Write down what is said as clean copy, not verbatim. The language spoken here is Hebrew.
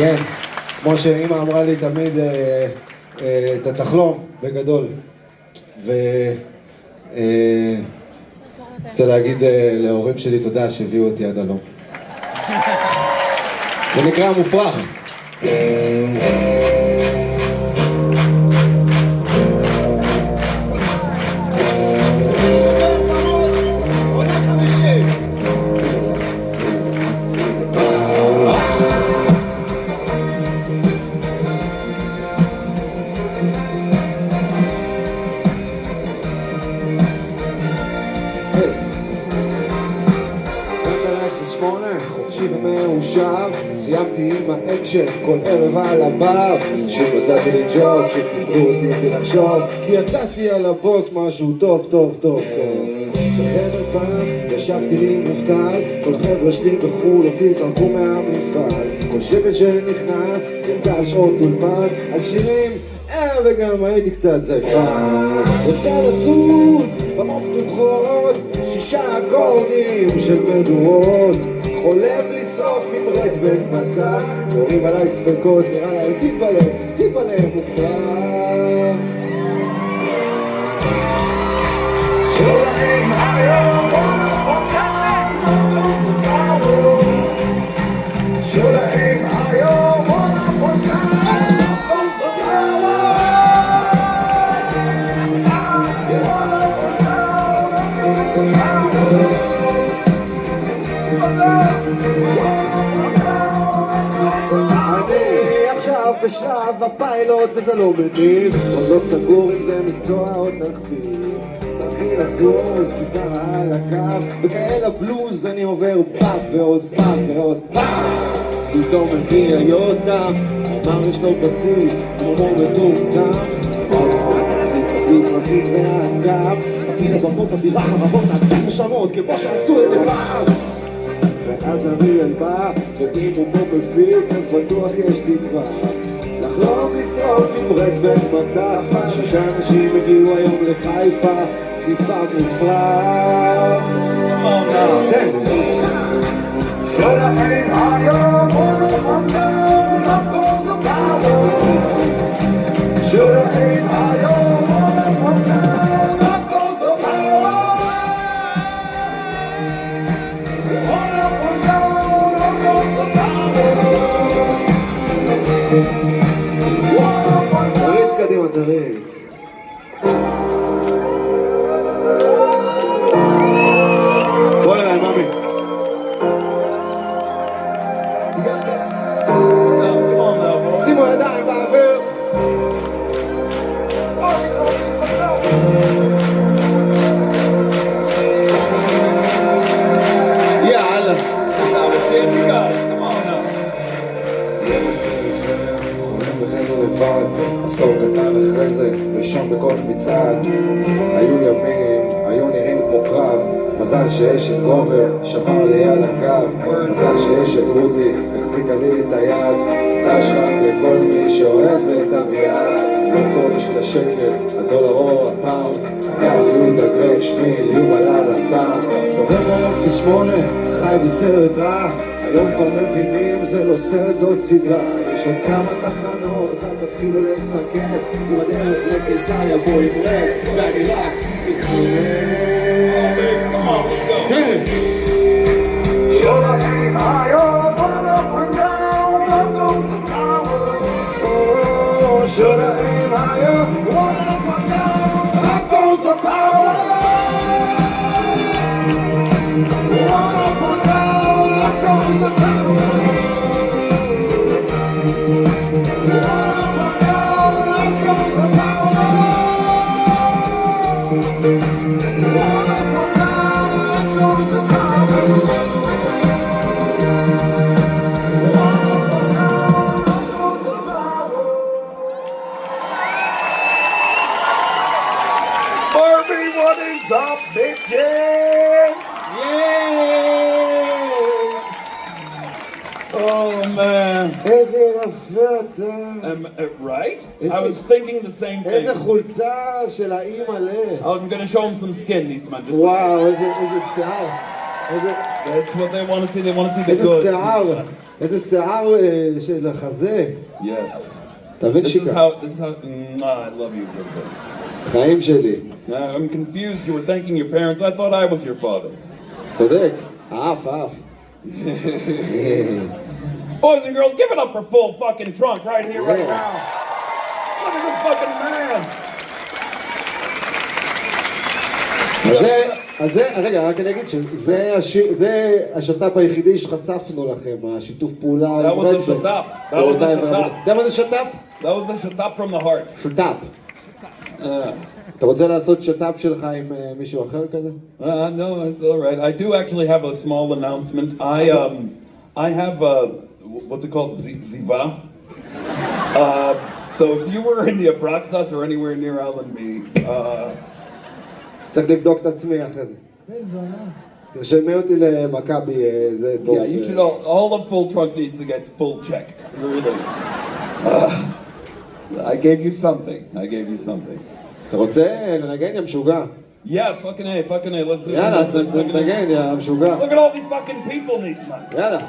כן, כמו שאמא אמרה לי תמיד, אתה תחלום בגדול. רוצה להגיד להורים שלי תודה שהביאו אותי עד הלום. זה נקרא מופרך. חופשי ומאושר, סיימתי עם האקשן כל ערב על הבר. שמצאתי לי ג'וב, שתדעו אותי בלי לחשוב, כי יצאתי על הבוס משהו טוב טוב טוב טוב. בחדר פעם ישבתי לי מובטל, כל חבר'ה שלי בחול אותי זרקו מהמפעל. כל שקל שנכנס יצא על שעות אולפן, על שירים וגם הייתי קצת זייפן. יצא לצוד במות פתוחות, 6 אקורדים של מדורות. חולם לסוף עם רד בית מסך, קוראים עליי ספקות, נראה להם טיפ עליהם מופרח. שולחים היום שולחים היום בשלב הפיילוט וזה לא מניב, עוד לא סגור אם זה מקצוע או תחביב. מתחיל לזוז, גיטרה על הקו, וכאלה בלוז אני עובר פאק ועוד פאק ועוד פאק. פתאום מגיע יותם, אמר יש לו בסיס, כמו מטומטם. בלוז מפית ואז קו, מפית הבמות אווירה הרבות, נעשה נשמות כמו שעשו את זה פעם. ואז אריאל בא, ואם הוא פה מפיק אז בטוח יש תקווה לחלום לשרוף עם רד בית מסך. 6 אנשים הגיעו היום לחיפה, טיפה מופרח. תן! שולחים היום שולחים היום תריץ קדימה, תריץ. בוא אליי, מאמי. שימו ידיים באוויר. יאללה. עשור קטן אחרי זה, ראשון בכל מצעד. היו ימים, היו נראים כמו קרב. מזל שיש את גובר, שמר לי על הקו. מזל שיש את רודי, החזיקה לי את היד. תשחק לכל מי שאוהב את אביעד. לכל יש את השקל, הדולר או הפאונד. היה יהודה גרק, שמי יובל על הסאונד. נובמבר 08, חי בסרט רע. היום כבר מבינים, זה לא סרט, זאת סדרה. יש עוד כמה תחנות, אז אל תתחילו לסכם. ובדרך לקיסריה בוא עם רד, ואני רק מתחרט. תן! שולחים היום שולחים היום up goes the power. What is up, bitches? Yeah! Oh man. איזה יפה אתה. Right? I was thinking the same thing. איזה חולצה של האימא ל. I'm gonna show him some skin, Nisman. וואו, איזה שיער. That's what they want to see. They want to see the איזה goods. שיער, איזה שיער של החזה. Yes. תבין This is שיקה. how, I love you, Gilbert. חיים שלי. I'm confused. You were thanking your parents. I thought I was your father. צודק. אף. Boys and girls, give it up for Full Fucking Trunk right here, right Yeah. now. Look at this fucking man. אז זה, רגע, רק אני אגיד שזה השת"פ היחידי שחשפנו לכם, השיתוף פעולה. That was a שת"פ. That was a שת"פ. אתה יודע מה זה שת"פ? That was a שת"פ from the heart. שת"פ. אתה רוצה לעשות שת"פ שלך עם מישהו אחר כזה? No, it's all right. I do actually have a small announcement. I have what's it called? Ziva. So if you were in the Abraxas or anywhere near Allenby, צריך לבדוק את עצמי אחרי זה. תרשמי אותי למכבי, זה טוב. yeah, you should all the full trunk needs to get full checked. Really. I gave you something. I gave you something. אתה רוצה לנגן יא משוגע? Yeah, fucking A, let's do it. יאללה, תנגן יא משוגע. Look at all these fucking people, Nisman. יאללה.